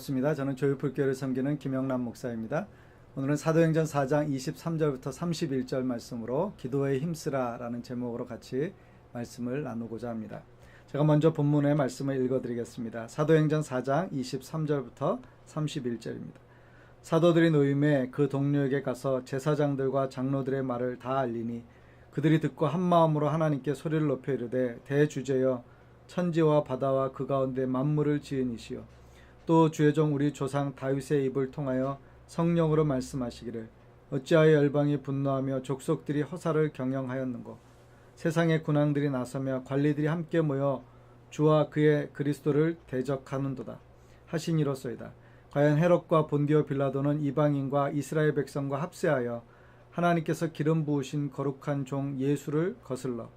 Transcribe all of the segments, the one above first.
반갑습니다. 저는 조유풀교회를 섬기는 김영남 목사입니다. 오늘은 사도행전 4장 23절부터 31절 말씀으로 기도에 힘쓰라 라는 제목으로 같이 말씀을 나누고자 합니다. 제가 먼저 본문의 말씀을 읽어드리겠습니다. 사도행전 4장 23절부터 31절입니다. 사도들이 노임에 그 동료에게 가서 제사장들과 장로들의 말을 다 알리니 그들이 듣고 한마음으로 하나님께 소리를 높여 이르되 대주제여 천지와 바다와 그 가운데 만물을 지은 이시여 또 주의 종 우리 조상 다윗의 입을 통하여 성령으로 말씀하시기를 어찌하여 열방이 분노하며 족속들이 허사를 경영하였는고 세상의 군왕들이 나서며 관리들이 함께 모여 주와 그의 그리스도를 대적하는도다 하시니로소이다. 과연 헤롯과 본디오 빌라도는 이방인과 이스라엘 백성과 합세하여 하나님께서 기름 부으신 거룩한 종 예수를 거슬러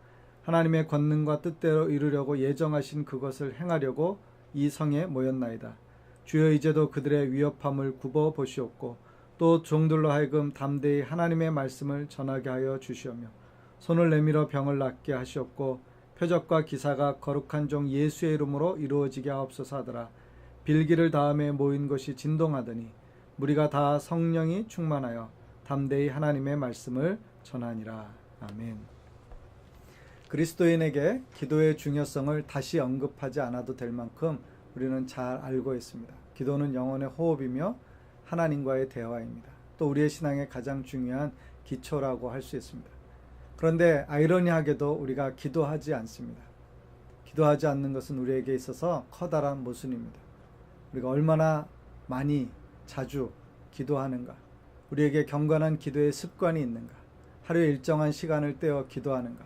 하나님의 권능과 뜻대로 이루려고 예정하신 그것을 행하려고 이 성에 모였나이다. 주여 이제도 그들의 위협함을 굽어 보시옵고 또 종들로 하여금 담대히 하나님의 말씀을 전하게 하여 주시오며 손을 내밀어 병을 낫게 하시옵고 표적과 기사가 거룩한 종 예수의 이름으로 이루어지게 하옵소서 하더라. 빌기를 다음에 모인 것이 진동하더니 무리가 다 성령이 충만하여 담대히 하나님의 말씀을 전하니라. 아멘. 그리스도인에게 기도의 중요성을 다시 언급하지 않아도 될 만큼 우리는 잘 알고 있습니다. 기도는 영혼의 호흡이며 하나님과의 대화입니다. 또 우리의 신앙의 가장 중요한 기초라고 할 수 있습니다. 그런데 아이러니하게도 우리가 기도하지 않습니다. 기도하지 않는 것은 우리에게 있어서 커다란 모순입니다. 우리가 얼마나 많이 자주 기도하는가, 우리에게 경건한 기도의 습관이 있는가, 하루에 일정한 시간을 떼어 기도하는가,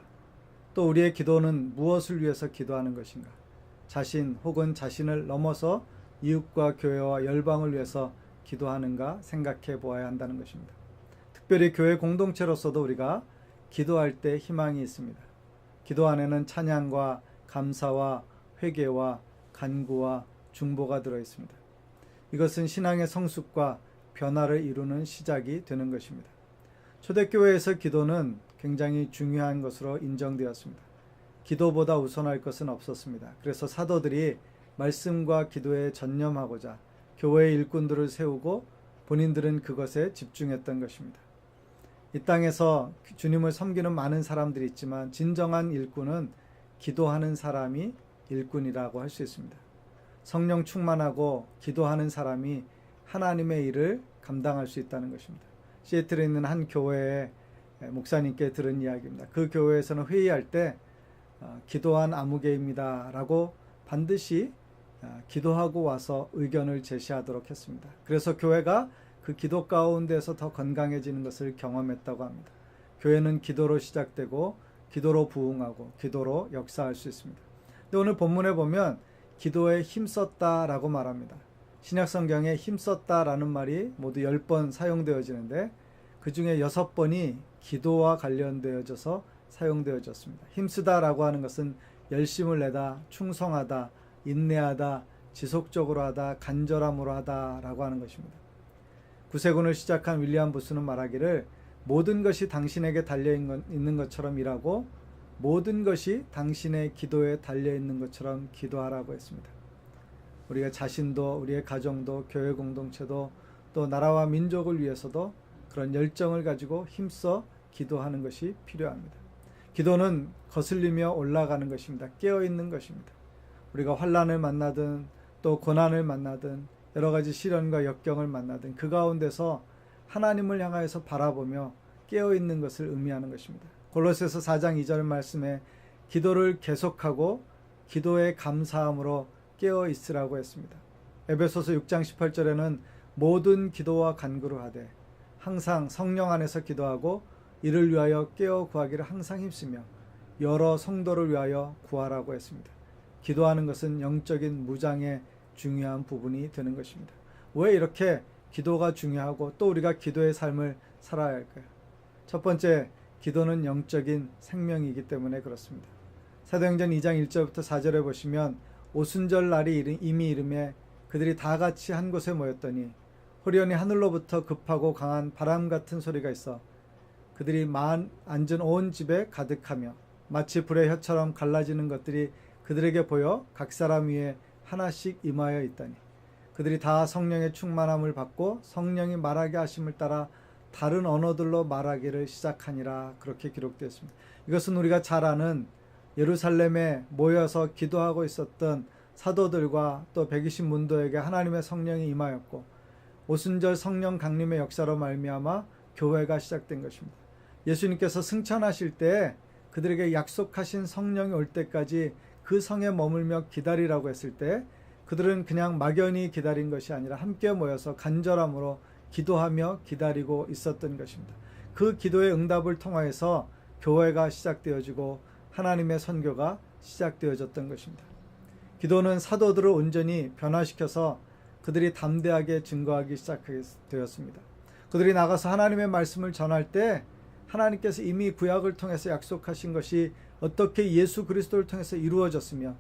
또 우리의 기도는 무엇을 위해서 기도하는 것인가, 자신 혹은 자신을 넘어서 이웃과 교회와 열방을 위해서 기도하는가 생각해 보아야 한다는 것입니다. 특별히 교회 공동체로서도 우리가 기도할 때 희망이 있습니다. 기도 안에는 찬양과 감사와 회개와 간구와 중보가 들어있습니다. 이것은 신앙의 성숙과 변화를 이루는 시작이 되는 것입니다. 초대교회에서 기도는 굉장히 중요한 것으로 인정되었습니다. 기도보다 우선할 것은 없었습니다. 그래서 사도들이 말씀과 기도에 전념하고자 교회의 일꾼들을 세우고 본인들은 그것에 집중했던 것입니다. 이 땅에서 주님을 섬기는 많은 사람들이 있지만 진정한 일꾼은 기도하는 사람이 일꾼이라고 할 수 있습니다. 성령 충만하고 기도하는 사람이 하나님의 일을 감당할 수 있다는 것입니다. 시애틀에 있는 한 교회의 목사님께 들은 이야기입니다. 그 교회에서는 회의할 때 기도한 아무개입니다 라고 반드시 기도하고 와서 의견을 제시하도록 했습니다. 그래서 교회가 그 기도 가운데서 더 건강해지는 것을 경험했다고 합니다. 교회는 기도로 시작되고 기도로 부흥하고 기도로 역사할 수 있습니다. 근데 오늘 본문에 보면 기도에 힘썼다라고 말합니다. 신약성경에 힘썼다라는 말이 모두 10번 사용되어지는데 그 중에 6번이 기도와 관련되어져서 사용되어졌습니다. 힘쓰다라고 하는 것은 열심을 내다, 충성하다, 인내하다, 지속적으로 하다, 간절함으로 하다라고 하는 것입니다. 구세군을 시작한 윌리엄 부스는 말하기를 모든 것이 당신에게 달려있는 것처럼 일하고 모든 것이 당신의 기도에 달려있는 것처럼 기도하라고 했습니다. 우리가 자신도 우리의 가정도 교회 공동체도 또 나라와 민족을 위해서도 그런 열정을 가지고 힘써 기도하는 것이 필요합니다. 기도는 거슬리며 올라가는 것입니다. 깨어있는 것입니다. 우리가 환난을 만나든 또 고난을 만나든 여러 가지 시련과 역경을 만나든 그 가운데서 하나님을 향하여서 바라보며 깨어있는 것을 의미하는 것입니다. 골로새서 4장 2절 말씀에 기도를 계속하고 기도에 감사함으로 깨어있으라고 했습니다. 에베소서 6장 18절에는 모든 기도와 간구를 하되 항상 성령 안에서 기도하고 이를 위하여 깨어 구하기를 항상 힘쓰며 여러 성도를 위하여 구하라고 했습니다. 기도하는 것은 영적인 무장의 중요한 부분이 되는 것입니다. 왜 이렇게 기도가 중요하고 또 우리가 기도의 삶을 살아야 할까요? 첫 번째, 기도는 영적인 생명이기 때문에 그렇습니다. 사도행전 2장 1절부터 4절에 보시면 오순절 날이 이미 이름에 그들이 다 같이 한 곳에 모였더니 호련히 하늘로부터 급하고 강한 바람 같은 소리가 있어 그들이 앉은 온 집에 가득하며 마치 불의 혀처럼 갈라지는 것들이 그들에게 보여 각 사람 위에 하나씩 임하여 있다니 그들이 다 성령의 충만함을 받고 성령이 말하게 하심을 따라 다른 언어들로 말하기를 시작하니라. 그렇게 기록되었습니다. 이것은 우리가 잘 아는 예루살렘에 모여서 기도하고 있었던 사도들과 또 120문도에게 하나님의 성령이 임하였고 오순절 성령 강림의 역사로 말미암아 교회가 시작된 것입니다. 예수님께서 승천하실 때 그들에게 약속하신 성령이 올 때까지 그 성에 머물며 기다리라고 했을 때 그들은 그냥 막연히 기다린 것이 아니라 함께 모여서 간절함으로 기도하며 기다리고 있었던 것입니다. 그 기도의 응답을 통하여서 교회가 시작되어지고 하나님의 선교가 시작되어졌던 것입니다. 기도는 사도들을 온전히 변화시켜서 그들이 담대하게 증거하기 시작하게 되었습니다. 그들이 나가서 하나님의 말씀을 전할 때 하나님께서 이미 구약을 통해서 약속하신 것이 어떻게 예수 그리스도를 통해서 이루어졌으며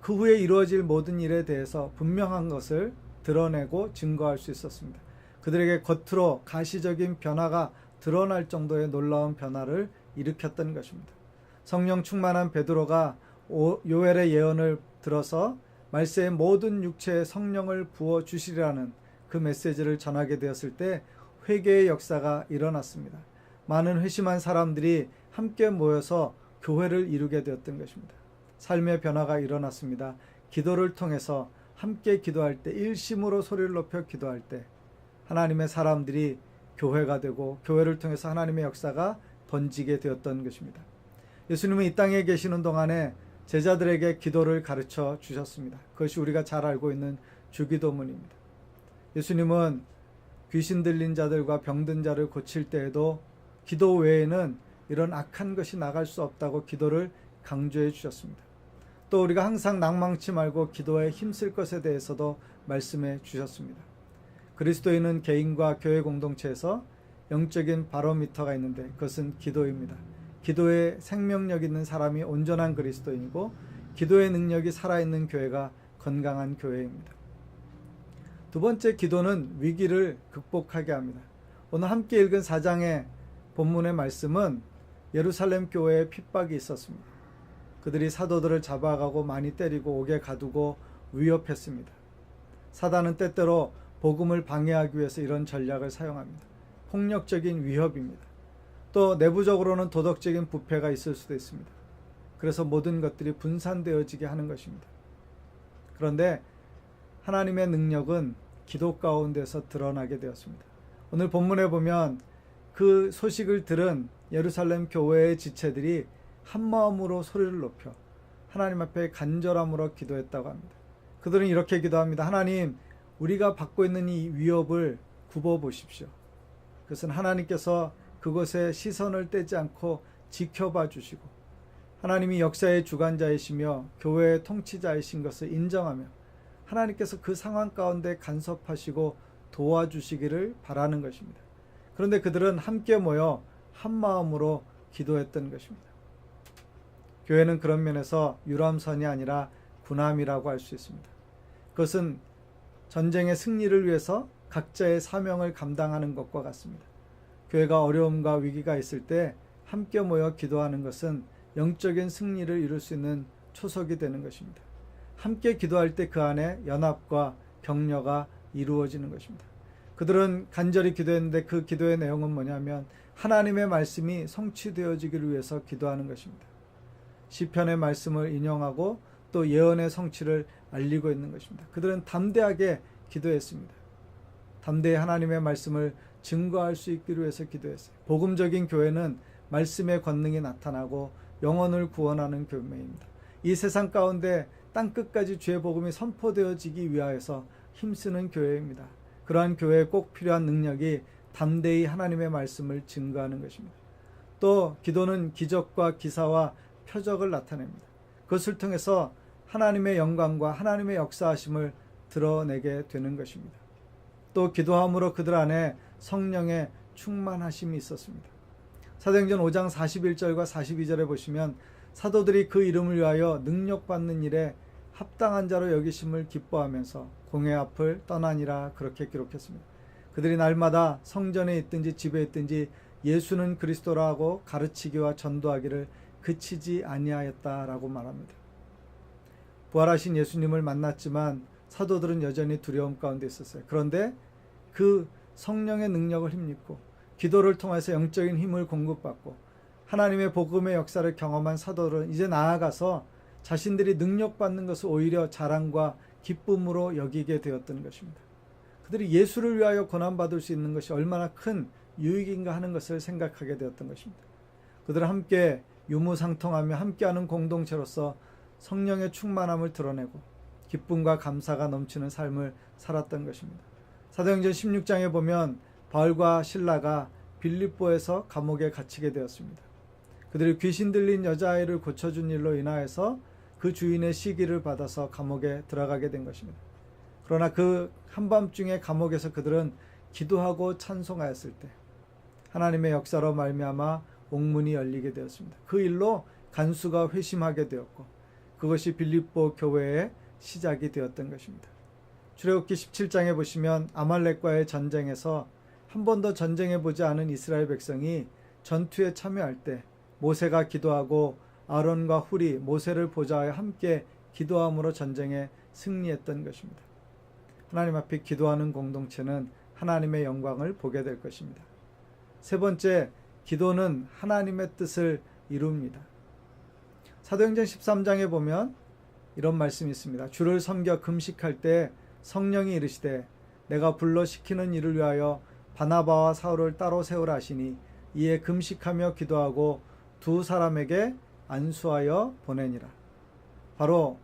그 후에 이루어질 모든 일에 대해서 분명한 것을 드러내고 증거할 수 있었습니다. 그들에게 겉으로 가시적인 변화가 드러날 정도의 놀라운 변화를 일으켰던 것입니다. 성령 충만한 베드로가 요엘의 예언을 들어서 말세의 모든 육체에 성령을 부어 주시리라는 그 메시지를 전하게 되었을 때 회개의 역사가 일어났습니다. 많은 회심한 사람들이 함께 모여서 교회를 이루게 되었던 것입니다. 삶의 변화가 일어났습니다. 기도를 통해서 함께 기도할 때 일심으로 소리를 높여 기도할 때 하나님의 사람들이 교회가 되고 교회를 통해서 하나님의 역사가 번지게 되었던 것입니다. 예수님은 이 땅에 계시는 동안에 제자들에게 기도를 가르쳐 주셨습니다. 그것이 우리가 잘 알고 있는 주기도문입니다. 예수님은 귀신 들린 자들과 병든 자를 고칠 때에도 기도 외에는 이런 악한 것이 나갈 수 없다고 기도를 강조해 주셨습니다. 또 우리가 항상 낭망치 말고 기도에 힘쓸 것에 대해서도 말씀해 주셨습니다. 그리스도인은 개인과 교회 공동체에서 영적인 바로미터가 있는데 그것은 기도입니다. 기도에 생명력 있는 사람이 온전한 그리스도인이고 기도의 능력이 살아있는 교회가 건강한 교회입니다. 두 번째, 기도는 위기를 극복하게 합니다. 오늘 함께 읽은 4장의 본문의 말씀은 예루살렘 교회에 핍박이 있었습니다. 그들이 사도들을 잡아가고 많이 때리고 옥에 가두고 위협했습니다. 사단은 때때로 복음을 방해하기 위해서 이런 전략을 사용합니다. 폭력적인 위협입니다. 또 내부적으로는 도덕적인 부패가 있을 수도 있습니다. 그래서 모든 것들이 분산되어지게 하는 것입니다. 그런데 하나님의 능력은 기도 가운데서 드러나게 되었습니다. 오늘 본문에 보면 그 소식을 들은 예루살렘 교회의 지체들이 한마음으로 소리를 높여 하나님 앞에 간절함으로 기도했다고 합니다. 그들은 이렇게 기도합니다. 하나님, 우리가 받고 있는 이 위협을 굽어보십시오. 그것은 하나님께서 그곳에 시선을 떼지 않고 지켜봐 주시고 하나님이 역사의 주관자이시며 교회의 통치자이신 것을 인정하며 하나님께서 그 상황 가운데 간섭하시고 도와주시기를 바라는 것입니다. 그런데 그들은 함께 모여 한 마음으로 기도했던 것입니다. 교회는 그런 면에서 유람선이 아니라 군함이라고 할 수 있습니다. 그것은 전쟁의 승리를 위해서 각자의 사명을 감당하는 것과 같습니다. 교회가 어려움과 위기가 있을 때 함께 모여 기도하는 것은 영적인 승리를 이룰 수 있는 초석이 되는 것입니다. 함께 기도할 때 그 안에 연합과 격려가 이루어지는 것입니다. 그들은 간절히 기도했는데 그 기도의 내용은 뭐냐면 하나님의 말씀이 성취되어지기를 위해서 기도하는 것입니다. 시편의 말씀을 인용하고 또 예언의 성취를 알리고 있는 것입니다. 그들은 담대하게 기도했습니다. 담대히 하나님의 말씀을 증거할 수 있기를 위해서 기도했어요. 복음적인 교회는 말씀의 권능이 나타나고 영혼을 구원하는 교회입니다. 이 세상 가운데 땅끝까지 주의 복음이 선포되어지기 위하여서 힘쓰는 교회입니다. 그러한 교회에 꼭 필요한 능력이 담대히 하나님의 말씀을 증거하는 것입니다. 또 기도는 기적과 기사와 표적을 나타냅니다. 그것을 통해서 하나님의 영광과 하나님의 역사하심을 드러내게 되는 것입니다. 또 기도함으로 그들 안에 성령의 충만하심이 있었습니다. 사도행전 5장 41절과 42절에 보시면 사도들이 그 이름을 위하여 능력받는 일에 합당한 자로 여기심을 기뻐하면서 공회 앞을 떠나니라 그렇게 기록했습니다. 그들이 날마다 성전에 있든지 집에 있든지 예수는 그리스도라고 가르치기와 전도하기를 그치지 아니하였다라고 말합니다. 부활하신 예수님을 만났지만 사도들은 여전히 두려움 가운데 있었어요. 그런데 그 성령의 능력을 힘입고 기도를 통해서 영적인 힘을 공급받고 하나님의 복음의 역사를 경험한 사도들은 이제 나아가서 자신들이 능력받는 것을 오히려 자랑과 기쁨으로 여기게 되었던 것입니다. 그들이 예수를 위하여 고난받을 수 있는 것이 얼마나 큰 유익인가 하는 것을 생각하게 되었던 것입니다. 그들은 함께 유무상통하며 함께하는 공동체로서 성령의 충만함을 드러내고 기쁨과 감사가 넘치는 삶을 살았던 것입니다. 사도행전 16장에 보면 바울과 실라가 빌립보에서 감옥에 gat히게 되었습니다. 그들이 귀신 들린 여자아이를 고쳐준 일로 인하여서 그 주인의 시기를 받아서 감옥에 들어가게 된 것입니다. 그러나 그 한밤중에 감옥에서 그들은 기도하고 찬송하였을 때 하나님의 역사로 말미암아 옥문이 열리게 되었습니다. 그 일로 간수가 회심하게 되었고 그것이 빌립보 교회의 시작이 되었던 것입니다. 출애굽기 17장에 보시면 아말렉과의 전쟁에서 한 번도 전쟁해 보지 않은 이스라엘 백성이 전투에 참여할 때 모세가 기도하고 아론과 훌이 모세를 보좌하여 함께 기도함으로 전쟁에 승리했던 것입니다. 하나님 앞에 기도하는 공동체는 하나님의 영광을 보게 될 것입니다. 세 번째, 기도는 하나님의 뜻을 이룹니다. 사도행전 13장에 보면 이런 말씀이 있습니다. 주를 섬겨 금식할 때 성령이 이르시되 내가 불러 시키는 일을 위하여 바나바와 사울을 따로 세우라 하시니 이에 금식하며 기도하고 두 사람에게 안수하여 보내니라. 바로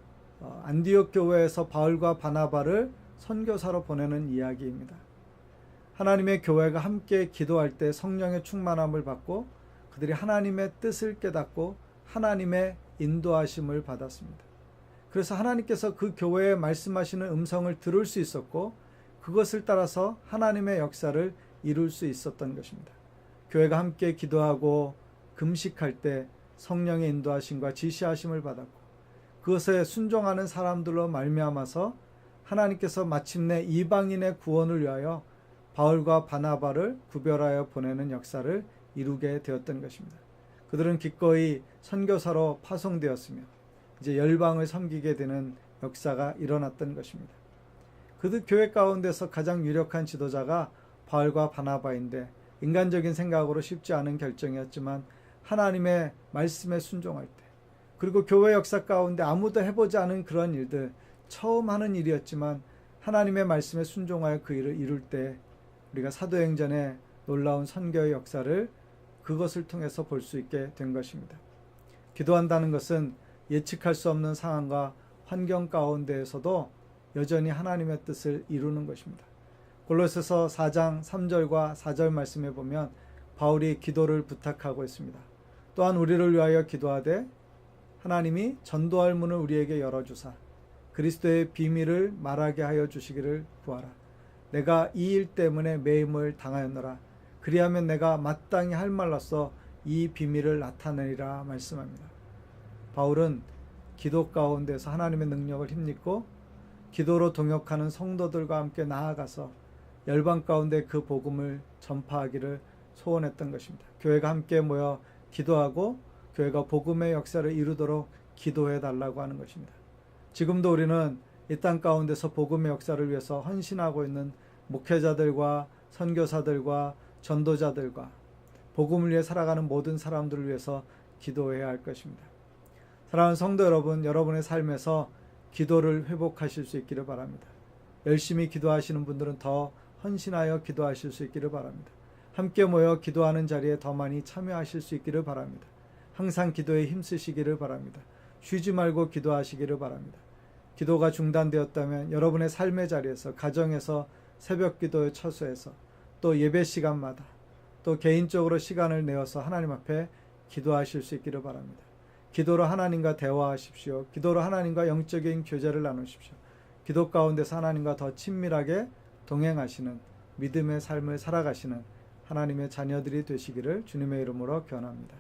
안디옥 교회에서 바울과 바나바를 선교사로 보내는 이야기입니다. 하나님의 교회가 함께 기도할 때 성령의 충만함을 받고 그들이 하나님의 뜻을 깨닫고 하나님의 인도하심을 받았습니다. 그래서 하나님께서 그 교회에 말씀하시는 음성을 들을 수 있었고 그것을 따라서 하나님의 역사를 이룰 수 있었던 것입니다. 교회가 함께 기도하고 금식할 때 성령의 인도하심과 지시하심을 받았고 그것에 순종하는 사람들로 말미암아서 하나님께서 마침내 이방인의 구원을 위하여 바울과 바나바를 구별하여 보내는 역사를 이루게 되었던 것입니다. 그들은 기꺼이 선교사로 파송되었으며 이제 열방을 섬기게 되는 역사가 일어났던 것입니다. 그들 교회 가운데서 가장 유력한 지도자가 바울과 바나바인데 인간적인 생각으로 쉽지 않은 결정이었지만 하나님의 말씀에 순종할 때 그리고 교회 역사 가운데 아무도 해보지 않은 그런 일들 처음 하는 일이었지만 하나님의 말씀에 순종하여 그 일을 이룰 때 우리가 사도행전의 놀라운 선교의 역사를 그것을 통해서 볼 수 있게 된 것입니다. 기도한다는 것은 예측할 수 없는 상황과 환경 가운데에서도 여전히 하나님의 뜻을 이루는 것입니다. 골로새서 4장 3절과 4절 말씀에 보면 바울이 기도를 부탁하고 있습니다. 또한 우리를 위하여 기도하되 하나님이 전도할 문을 우리에게 열어주사 그리스도의 비밀을 말하게 하여 주시기를 구하라. 내가 이 일 때문에 매임을 당하였노라. 그리하면 내가 마땅히 할 말로써 이 비밀을 나타내리라 말씀합니다. 바울은 기도 가운데서 하나님의 능력을 힘입고 기도로 동역하는 성도들과 함께 나아가서 열방 가운데 그 복음을 전파하기를 소원했던 것입니다. 교회가 함께 모여 기도하고 교회가 복음의 역사를 이루도록 기도해 달라고 하는 것입니다. 지금도 우리는 이 땅 가운데서 복음의 역사를 위해서 헌신하고 있는 목회자들과 선교사들과 전도자들과 복음을 위해 살아가는 모든 사람들을 위해서 기도해야 할 것입니다. 사랑하는 성도 여러분, 여러분의 삶에서 기도를 회복하실 수 있기를 바랍니다. 열심히 기도하시는 분들은 더 헌신하여 기도하실 수 있기를 바랍니다. 함께 모여 기도하는 자리에 더 많이 참여하실 수 있기를 바랍니다. 항상 기도에 힘쓰시기를 바랍니다. 쉬지 말고 기도하시기를 바랍니다. 기도가 중단되었다면 여러분의 삶의 자리에서, 가정에서, 새벽 기도의 처소에서, 또 예배 시간마다, 또 개인적으로 시간을 내어서 하나님 앞에 기도하실 수 있기를 바랍니다. 기도로 하나님과 대화하십시오. 기도로 하나님과 영적인 교제를 나누십시오. 기도 가운데서 하나님과 더 친밀하게 동행하시는 믿음의 삶을 살아가시는 하나님의 자녀들이 되시기를 주님의 이름으로 권합니다.